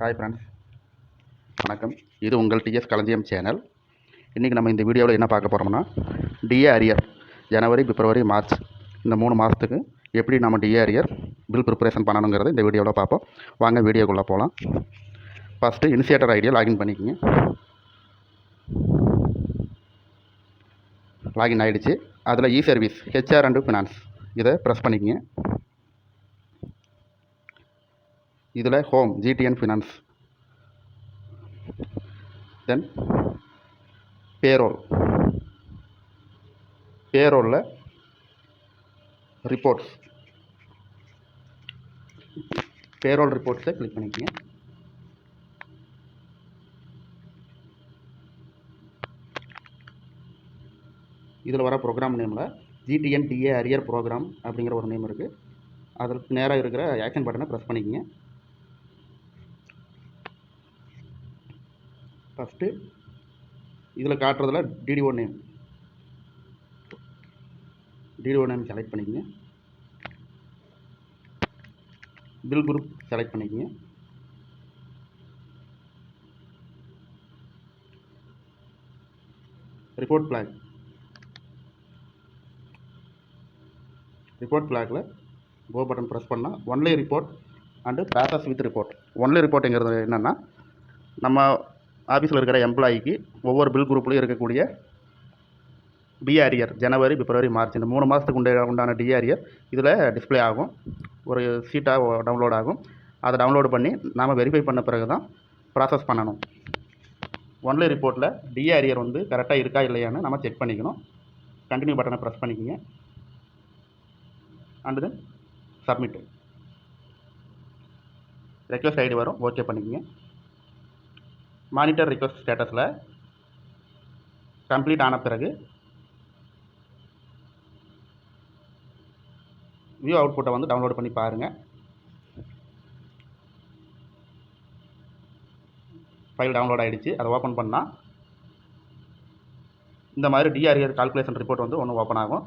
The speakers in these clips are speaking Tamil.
ஹாய் ஃப்ரெண்ட்ஸ், வணக்கம். இது உங்கள் டிஎஸ் களஞ்சியம் சேனல். இன்றைக்கி நம்ம இந்த வீடியோவில் என்ன பார்க்க போகிறோம்னா, டிஏ அரியர் ஜனவரி, பிப்ரவரி, மார்ச் இந்த 3 மாதத்துக்கு எப்படி நம்ம டிஏ அரியர் பில் ப்ரிப்பரேஷன் பண்ணணுங்கிறத இந்த வீடியோவில் பார்ப்போம். வாங்க வீடியோக்குள்ளே போகலாம். ஃபஸ்ட்டு இனிஷியேட்டர் ஐடியா லாகின் பண்ணிக்கோங்க. லாகின் ஆகிடுச்சு. அதில் இ சர்வீஸ் ஹெச்ஆர் அண்டு ஃபினான்ஸ் இதை ப்ரெஸ் பண்ணிக்கங்க. இதில் ஹோம் ஜிடிஎன் ஃபினான்ஸ், தென் பேரோலில் ரிப்போர்ட்ஸ், பேரோல் ரிப்போர்ட்ஸை கிளிக் பண்ணிக்கங்க. இதில் வர ப்ரோக்ராம் நேமில் ஜிடிஎன் டிஏ அரியர் ப்ரோக்ராம் அப்படிங்கிற ஒரு நேம் இருக்குது. அதற்கு நேராக இருக்கிற ஆக்ஷன் பட்டனை ப்ரெஸ் பண்ணிக்கங்க. ஃபஸ்ட்டு இதில் காட்டுறதுல டிடிஓ நேம் செலக்ட் பண்ணிக்கங்க. பில் குரூப் செலக்ட் பண்ணிக்கங்க. ரிப்போர்ட் ஃப்ளாகில் கோ பட்டன் ப்ரெஸ் பண்ணால் only report and process with report. Only ரிப்போர்ட்டுங்கிறது என்னென்னா, நம்ம ஆஃபீஸில் இருக்கிற எம்ப்ளாயிக்கு ஒவ்வொரு பில் குரூப்லேயும் இருக்கக்கூடிய டிஏ அரியர் ஜனவரி, பிப்ரவரி, மார்ச் இந்த 3 மாதத்துக்கு உண்டான டிஏ அரியர் இதில் டிஸ்பிளே ஆகும். ஒரு ஷீட்டாக டவுன்லோட் ஆகும். அதை டவுன்லோடு பண்ணி நாம் வெரிஃபை பண்ண பிறகு தான் ப்ராசஸ் பண்ணணும். ஒன்லி ரிப்போர்ட்டில் டிஏ அரியர் கரெக்டாக இருக்கா இல்லையான்னு நம்ம செக் பண்ணிக்கணும். கண்டினியூ பட்டனை ப்ரெஸ் பண்ணிக்கோங்க. And then submit. Request ID வரும், ஓகே பண்ணிக்கோங்க. மானிட்டர் ரிக்வஸ்ட் ஸ்டேட்டஸில் கம்ப்ளீட் ஆன பிறகு வியூ அவுட்புட்டை டவுன்லோட் பண்ணி பாருங்கள். ஃபைல் டவுன்லோட் ஆகிடுச்சு. அதை ஓப்பன் பண்ணால் இந்த மாதிரி டிஏ அரியர் கால்குலேஷன் ரிப்போர்ட் ஒன்று ஓப்பன் ஆகும்.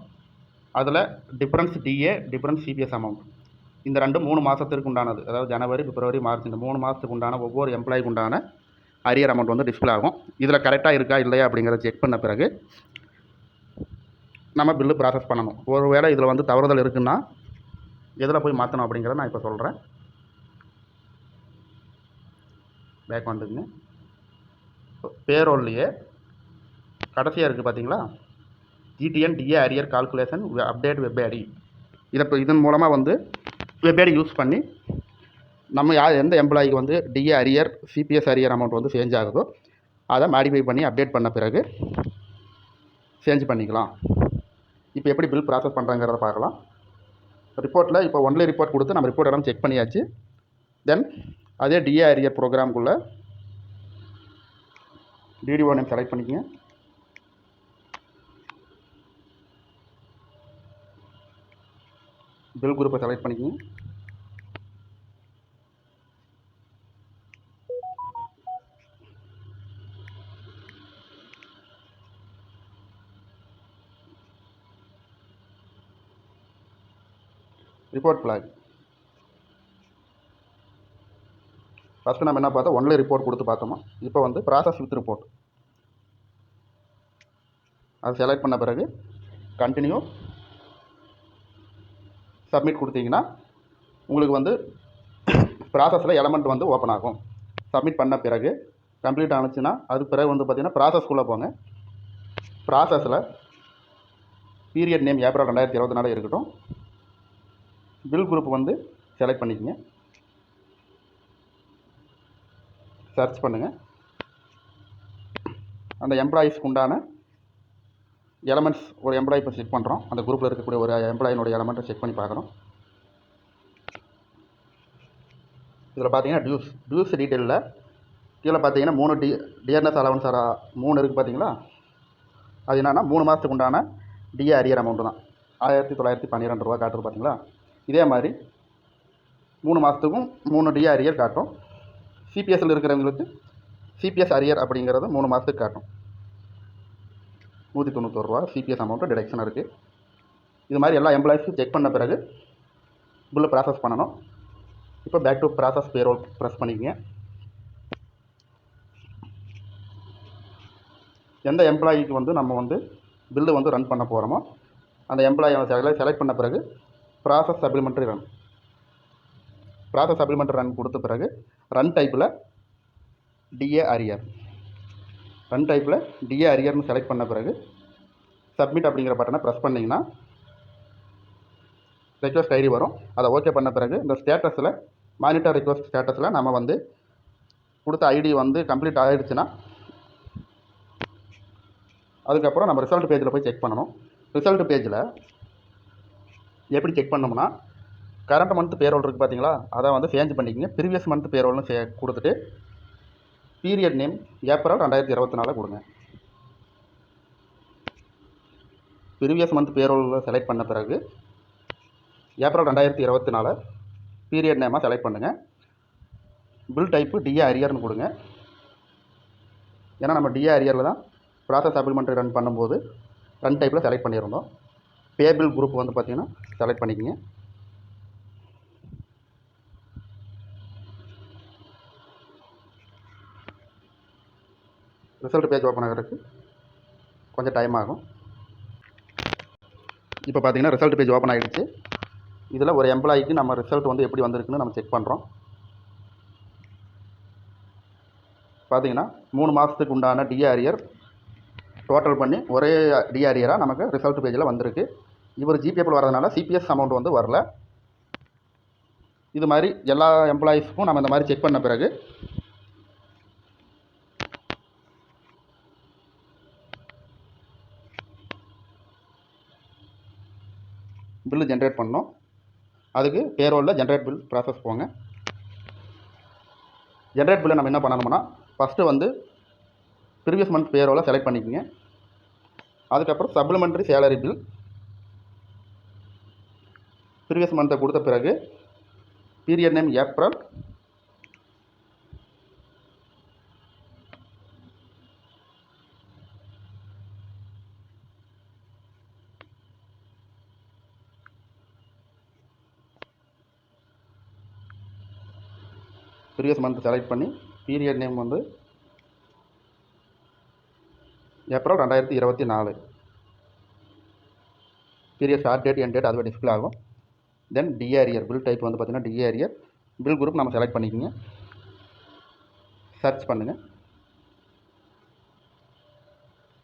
அதில் difference DA, difference CPS amount இந்த 3 மாதத்திற்கு உண்டானது, அதாவது ஜனவரி, பிப்ரவரி, மார்ச் இந்த 3 மாதத்துக்கு உண்டான ஒவ்வொரு எம்ப்ளாய்க்கு உண்டான அரியர் அமௌண்ட் டிஸ்பிளே ஆகும். இதில் கரெக்டாக இருக்கா இல்லையா அப்படிங்கிறத செக் பண்ண பிறகு நம்ம பில்லு ப்ராசஸ் பண்ணணும். ஒரு வேளை இதில் தவறுதல் இருக்குன்னா எதில் போய் மாற்றணும் அப்படிங்கிறத நான் இப்போ சொல்கிறேன். பேக் வந்துங்க. பேரோல்லையே கடைசியாக இருக்குது பார்த்தீங்களா, GTN DA arrear calculation update web ID. இதன் மூலமாக வெப் ஐடி யூஸ் பண்ணி நம்ம எந்த எம்ப்ளாய்க்கு DA arrear, CPS arrear amount change ஆகுதோ அதை மாடிஃபை பண்ணி அப்டேட் பண்ண பிறகு சேஞ்ச் பண்ணிக்கலாம். இப்போ எப்படி பில் ப்ராசஸ் பண்ணுறாங்கிறத பார்க்கலாம். ரிப்போர்ட்டில் இப்போ ஒன்லி ரிப்போர்ட் கொடுத்து நம்ம ரிப்போர்ட் எல்லாம் செக் பண்ணியாச்சு. தென் அதே டிஏ அரியர் ப்ரோக்ராம்குள்ளே டிடிஓ நேம் செலக்ட் பண்ணிக்கங்க. பில் குரூப்பை செலக்ட் பண்ணிக்கங்க. ரிப்போர்ட் ஃப்ளாக் ஃபஸ்ட்டு நம்ம என்ன பார்த்தோம், ஒன்லி ரிப்போர்ட் கொடுத்து பார்த்தோமா. இப்போ ப்ராசஸ் வித் ரிப்போர்ட் அதை செலக்ட் பண்ண பிறகு கண்டினியூ சப்மிட் கொடுத்தீங்கன்னா உங்களுக்கு ப்ராசஸில் எலமெண்ட் ஓப்பன் ஆகும். சப்மிட் பண்ண பிறகு கம்ப்ளீட் ஆனிச்சுன்னா அதுக்கு பிறகு பார்த்தீங்கன்னா ப்ராசஸ்க்குள்ளே போங்க. ப்ராசஸில் பீரியட் நேம் ஏப்ரல் 2024 இருக்கட்டும். பில் குரூப் செலக்ட் பண்ணிக்கங்க. சர்ச் பண்ணுங்கள். அந்த எம்ப்ளாயீஸ்க்கு உண்டான எலமெண்ட்ஸ் ஒரு எம்ப்ளாயி இப்போ செக் பண்ணுறோம். அந்த குரூப்பில் இருக்கக்கூடிய ஒரு எம்ப்ளாயினுடைய எலமெண்ட்டை செக் பண்ணி பார்க்குறோம். இதில் பார்த்தீங்கன்னா டியூஸ் டீட்டெயிலில் கீழே பார்த்தீங்கன்னா 3 டியர்னஸ் அலவன்ஸ் 3 இருக்குது பார்த்தீங்களா. அது என்னென்னா 3 மாதத்துக்கு உண்டான டிஏ அரியர் அமௌண்ட்டு தான் 1912 ரூபா காட்டுறது பார்த்தீங்களா. இதே மாதிரி 3 மாதத்துக்கும் 3 டிஏ அரியர் காட்டும். சிபிஎஸ்சில் இருக்கிறவங்களுக்கு சிபிஎஸ் அரியர் அப்படிங்கிறது 3 மாதத்துக்கு காட்டும். 191 ரூபா சிபிஎஸ் அமௌண்ட்டு டிடக்ஷன் இருக்குது. இது மாதிரி எல்லா எம்ப்ளாயிஸும் செக் பண்ண பிறகு பில்லு ப்ராசஸ் பண்ணணும். இப்போ back to process payroll press பண்ணிக்கங்க. எந்த எம்ப்ளாயிக்கு வந்து நம்ம வந்து பில்லு வந்து ரன் பண்ண போகிறோமோ அந்த எம்ப்ளாயை செலக்ட் பண்ண பிறகு ப்ராசஸ் சப்ளிமெண்ட்ரி ரன் கொடுத்த பிறகு ரன் டைப்பில் டிஏ அரியர்னு செலக்ட் பண்ண பிறகு சப்மிட் அப்படிங்கிற பட்டனை ப்ரெஸ் பண்ணிங்கன்னா ரெக்வஸ்ட் ஐடி வரும். அதை ஓகே பண்ண பிறகு இந்த ஸ்டேட்டஸில் மானிட்டர் ரெக்வஸ்ட் ஸ்டேட்டஸில் நம்ம வந்து கொடுத்த ஐடி வந்து கம்ப்ளீட் ஆகிடுச்சுன்னா அதுக்கப்புறம் நம்ம ரிசல்ட் பேஜில் போய் செக் பண்ணணும். ரிசல்ட் பேஜில் எப்படி செக் பண்ணோம்னா கரண்ட் மந்த் பேரோல் இருக்குது பார்த்தீங்களா, அதை வந்து சேஞ்ச் பண்ணிக்கங்க. ப்ரீவியஸ் மந்த் பேரோல்னு கொடுத்துட்டு பீரியட் நேம் ஏப்ரல் 2024 கொடுங்க. ப்ரீவியஸ் மந்த் பேரோலில் செலக்ட் பண்ண பிறகு ஏப்ரல் 2024 பீரியட் நேமாக செலக்ட் பண்ணுங்கள். பில் டைப்பு டிஏ அரியர்னு கொடுங்க. ஏன்னா நம்ம டிஏ அரியரில் தான் ப்ராசஸ் சப்ளிமெண்ட்ரி ரன் பண்ணும்போது ரன் டைப்பில் செலக்ட் பண்ணியிருந்தோம். பேபிள் குரூப் வந்து பார்த்திங்கன்னா செலக்ட் பண்ணிக்கங்க. ரிசல்ட் பேஜ் ஓப்பன் ஆகிறதுக்கு கொஞ்சம் டைம் ஆகும். இப்போ பார்த்தீங்கன்னா ரிசல்ட் பேஜ் ஓப்பன் ஆகிடுச்சு. இதில் ஒரு எம்ப்ளாய்க்கு நம்ம ரிசல்ட் வந்து எப்படி வந்திருக்குன்னு நம்ம செக் பண்ணுறோம். பார்த்தீங்கன்னா 3 மாதத்துக்கு உண்டான டிஏ அரியர் டோட்டல் பண்ணி ஒரே டிஏ அரியராக நமக்கு ரிசல்ட் பேஜில் வந்திருக்கு. இவர் ஜிபிஎஃப்பில் வரதுனால சிபிஎஸ் அமௌண்ட் வந்து வரல. இது மாதிரி எல்லா எம்ப்ளாயீஸ்க்கும் நம்ம இந்த மாதிரி செக் பண்ண பிறகு பில்லு ஜென்ரேட் பண்ணோம். அதுக்கு பேரோலில் ஜென்ரேட் பில் ப்ராசஸ் போங்க. ஜென்ரேட் பில்லை நம்ம என்ன பண்ணணும்னா ஃபஸ்ட்டு வந்து ப்ரீவியஸ் மந்த் பேரோலை செலக்ட் பண்ணிக்கோங்க. அதுக்கப்புறம் சப்ளிமெண்ட்ரி சேலரி பில் ப்ரீவியஸ் மந்த்தை கொடுத்த பிறகு period name April, previous month select பண்ணி பீரியட் நேம் வந்து April 2024, period start date end date அதுவே டிஸ்பிளே ஆகும். தென் டிஏ அரியர் பில் டைப் வந்து பார்த்திங்கன்னா டிஏ அரியர். பில் குரூப் நம்ம செலக்ட் பண்ணிக்கோங்க. சர்ச் பண்ணுங்கள்.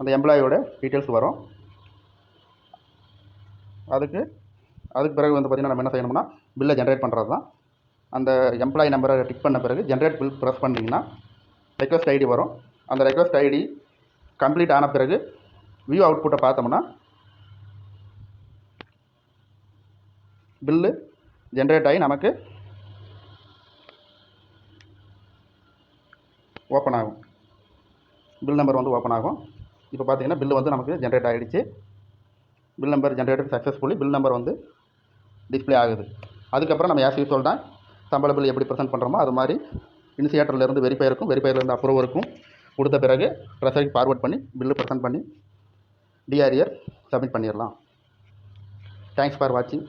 அந்த எம்ப்ளாயோட டீட்டெயில்ஸ் வரும். அதுக்கு பிறகு வந்து பார்த்திங்கன்னா நம்ம என்ன செய்யணும்னா பில்லை ஜென்ரேட் பண்ணுறது தான். அந்த எம்ப்ளாயி நம்பரை டிக் பண்ண பிறகு ஜென்ரேட் பில் ப்ரெஸ் பண்ணிங்கன்னா ரெக்வஸ்ட் ஐடி வரும். அந்த ரெக்வஸ்ட் ஐடி கம்ப்ளீட் ஆன பிறகு வியூ அவுட்புட்டை பார்த்தோம்னா பில்லு ஜென்ரேட் ஆகி நமக்கு ஓப்பன் ஆகும். பில் நம்பர் வந்து ஓப்பன் ஆகும். இப்போ பார்த்தீங்கன்னா பில்லு வந்து நமக்கு ஜென்ரேட் ஆகிடுச்சு. Bill number generated successfully bill number வந்து டிஸ்பிளே ஆகுது. அதுக்கப்புறம் நம்ம ஆஸ் யூஸ்வல் தான் சம்பள பில் எப்படி ப்ரெசென்ட் பண்ணுறோமோ அது மாதிரி இனிஷியேட்டர்லேருந்து வெரிஃபையர்லேருந்து அப்ரூவருக்கும் கொடுத்த பிறகு ட்ரெஸருக்கு ஃபார்வர்ட் பண்ணி பில்லு ப்ரெசென்ட் பண்ணி டிஆர்இஆர் சப்மிட் பண்ணிடலாம். தேங்க்ஸ் ஃபார் வாட்சிங்.